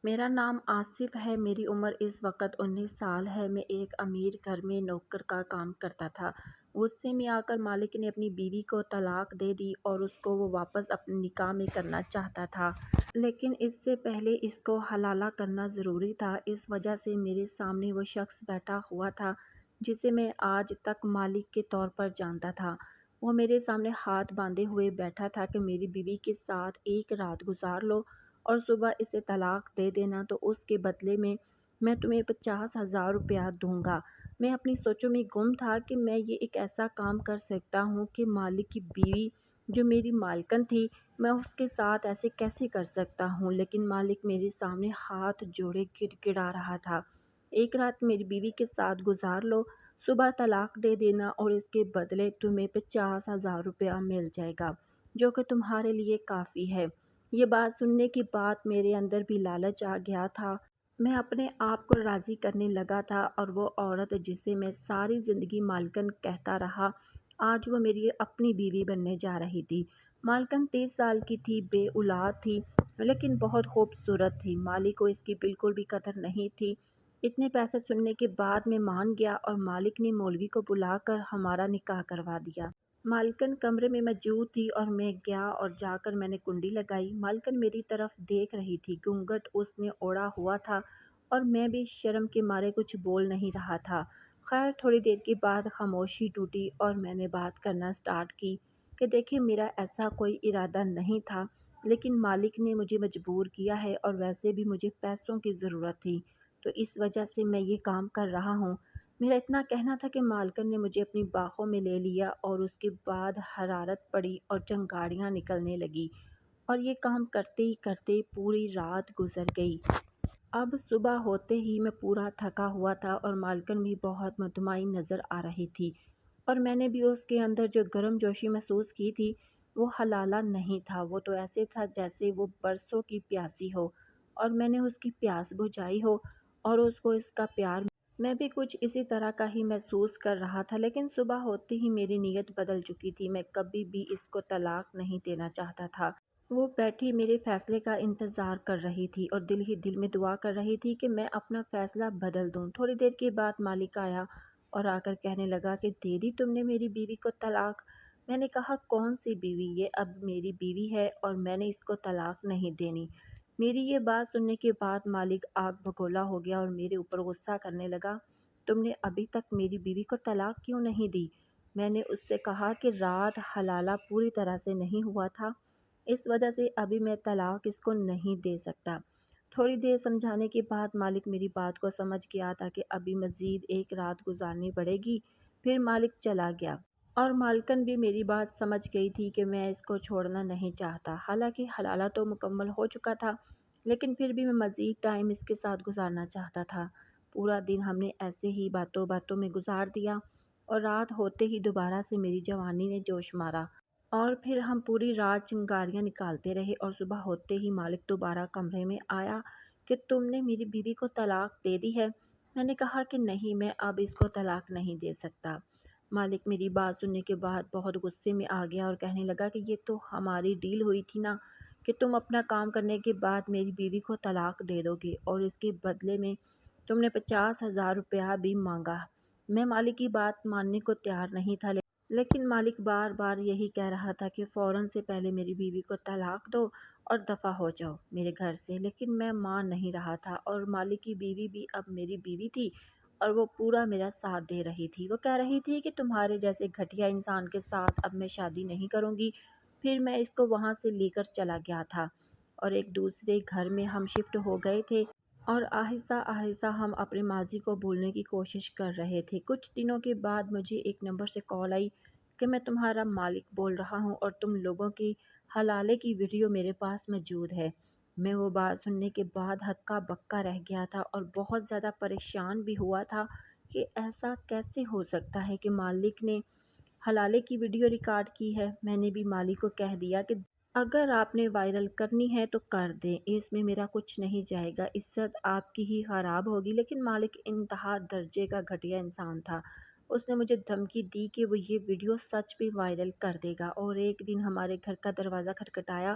میرا نام آصف ہے۔ میری عمر اس وقت 19 سال ہے۔ میں ایک امیر گھر میں نوکر کا کام کرتا تھا۔ غصے میں آ کر مالک نے اپنی بیوی کو طلاق دے دی اور اس کو وہ واپس اپنے نکاح میں کرنا چاہتا تھا، لیکن اس سے پہلے اس کو حلالہ کرنا ضروری تھا۔ اس وجہ سے میرے سامنے وہ شخص بیٹھا ہوا تھا جسے میں آج تک مالک کے طور پر جانتا تھا۔ وہ میرے سامنے ہاتھ باندھے ہوئے بیٹھا تھا کہ میری بیوی کے ساتھ ایک رات گزار لو اور صبح اسے طلاق دے دینا تو اس کے بدلے میں تمہیں 50,000 روپیہ دوں گا۔ میں اپنی سوچوں میں گم تھا کہ میں یہ ایک ایسا کام کر سکتا ہوں کہ مالک کی بیوی جو میری مالکن تھی، میں اس کے ساتھ ایسے کیسے کر سکتا ہوں، لیکن مالک میرے سامنے ہاتھ جوڑے گڑ گڑا رہا تھا۔ ایک رات میری بیوی کے ساتھ گزار لو، صبح طلاق دے دینا اور اس کے بدلے تمہیں 50,000 روپیہ مل جائے گا، جو کہ تمہارے لیے کافی ہے۔ یہ بات سننے کے بعد میرے اندر بھی لالچ آ گیا تھا۔ میں اپنے آپ کو راضی کرنے لگا تھا اور وہ عورت جسے میں ساری زندگی مالکن کہتا رہا، آج وہ میری اپنی بیوی بننے جا رہی تھی۔ مالکن 30 سال کی تھی، بے اولاد تھی، لیکن بہت خوبصورت تھی۔ مالک کو اس کی بالکل بھی قدر نہیں تھی۔ اتنے پیسے سننے کے بعد میں مان گیا اور مالک نے مولوی کو بلا کر ہمارا نکاح کروا دیا۔ مالکن کمرے میں موجود تھی اور میں گیا اور جا کر میں نے کنڈی لگائی۔ مالکن میری طرف دیکھ رہی تھی، گھونگھٹ اس نے اوڑھا ہوا تھا اور میں بھی شرم کے مارے کچھ بول نہیں رہا تھا۔ خیر تھوڑی دیر کے بعد خاموشی ٹوٹی اور میں نے بات کرنا سٹارٹ کی کہ دیکھیں میرا ایسا کوئی ارادہ نہیں تھا، لیکن مالک نے مجھے مجبور کیا ہے اور ویسے بھی مجھے پیسوں کی ضرورت تھی، تو اس وجہ سے میں یہ کام کر رہا ہوں۔ میرا اتنا کہنا تھا کہ مالکن نے مجھے اپنی باہوں میں لے لیا اور اس کے بعد حرارت پڑی اور چنگاڑیاں نکلنے لگی اور یہ کام کرتے ہی کرتے پوری رات گزر گئی۔ اب صبح ہوتے ہی میں پورا تھکا ہوا تھا اور مالکن بھی بہت مطمئن نظر آ رہی تھی، اور میں نے بھی اس کے اندر جو گرم جوشی محسوس کی تھی وہ حلالہ نہیں تھا، وہ تو ایسے تھا جیسے وہ برسوں کی پیاسی ہو اور میں نے اس کی پیاس بجھائی ہو اور اس کو اس کا پیار۔ میں بھی کچھ اسی طرح کا ہی محسوس کر رہا تھا، لیکن صبح ہوتے ہی میری نیت بدل چکی تھی۔ میں کبھی بھی اس کو طلاق نہیں دینا چاہتا تھا۔ وہ بیٹھی میرے فیصلے کا انتظار کر رہی تھی اور دل ہی دل میں دعا کر رہی تھی کہ میں اپنا فیصلہ بدل دوں۔ تھوڑی دیر کے بعد مالک آیا اور آ کر کہنے لگا کہ دے دی تم نے میری بیوی کو طلاق؟ میں نے کہا کون سی بیوی؟ یہ اب میری بیوی ہے اور میں نے اس کو طلاق نہیں دینی۔ میری یہ بات سننے کے بعد مالک آگ بگولا ہو گیا اور میرے اوپر غصہ کرنے لگا۔ تم نے ابھی تک میری بیوی کو طلاق کیوں نہیں دی؟ میں نے اس سے کہا کہ رات حلالہ پوری طرح سے نہیں ہوا تھا، اس وجہ سے ابھی میں طلاق اس کو نہیں دے سکتا۔ تھوڑی دیر سمجھانے کے بعد مالک میری بات کو سمجھ گیا تھا کہ ابھی مزید ایک رات گزارنی پڑے گی، پھر مالک چلا گیا۔ اور مالکن بھی میری بات سمجھ گئی تھی کہ میں اس کو چھوڑنا نہیں چاہتا۔ حالانکہ حلالہ تو مکمل ہو چکا تھا، لیکن پھر بھی میں مزید ٹائم اس کے ساتھ گزارنا چاہتا تھا۔ پورا دن ہم نے ایسے ہی باتوں باتوں میں گزار دیا اور رات ہوتے ہی دوبارہ سے میری جوانی نے جوش مارا اور پھر ہم پوری رات چنگاریاں نکالتے رہے اور صبح ہوتے ہی مالک دوبارہ کمرے میں آیا کہ تم نے میری بیوی کو طلاق دے دی ہے؟ میں نے کہا کہ نہیں، میں اب اس کو طلاق نہیں دے سکتا۔ مالک میری بات سننے کے بعد بہت غصے میں آ گیا اور کہنے لگا کہ یہ تو ہماری ڈیل ہوئی تھی نا کہ تم اپنا کام کرنے کے بعد میری بیوی کو طلاق دے دو گے اور اس کے بدلے میں تم نے 50,000 روپیہ بھی مانگا۔ میں مالک کی بات ماننے کو تیار نہیں تھا، لیکن مالک بار بار یہی کہہ رہا تھا کہ فوراً سے پہلے میری بیوی کو طلاق دو اور دفع ہو جاؤ میرے گھر سے، لیکن میں مان نہیں رہا تھا اور مالک کی بیوی بھی اب میری بیوی تھی اور وہ پورا میرا ساتھ دے رہی تھی۔ وہ کہہ رہی تھی کہ تمہارے جیسے گھٹیا انسان کے ساتھ اب میں شادی نہیں کروں گی۔ پھر میں اس کو وہاں سے لے کر چلا گیا تھا اور ایک دوسرے گھر میں ہم شفٹ ہو گئے تھے اور آہستہ آہستہ ہم اپنے ماضی کو بھولنے کی کوشش کر رہے تھے۔ کچھ دنوں کے بعد مجھے ایک نمبر سے کال آئی کہ میں تمہارا مالک بول رہا ہوں اور تم لوگوں کی حلالے کی ویڈیو میرے پاس موجود ہے۔ میں وہ بات سننے کے بعد ہکا بکا رہ گیا تھا اور بہت زیادہ پریشان بھی ہوا تھا کہ ایسا کیسے ہو سکتا ہے کہ مالک نے حلالے کی ویڈیو ریکارڈ کی ہے۔ میں نے بھی مالک کو کہہ دیا کہ اگر آپ نے وائرل کرنی ہے تو کر دیں، اس میں میرا کچھ نہیں جائے گا، عزت آپ کی ہی خراب ہوگی۔ لیکن مالک انتہا درجے کا گھٹیا انسان تھا۔ اس نے مجھے دھمکی دی کہ وہ یہ ویڈیو سچ بھی وائرل کر دے گا، اور ایک دن ہمارے گھر کا دروازہ کھٹکھٹایا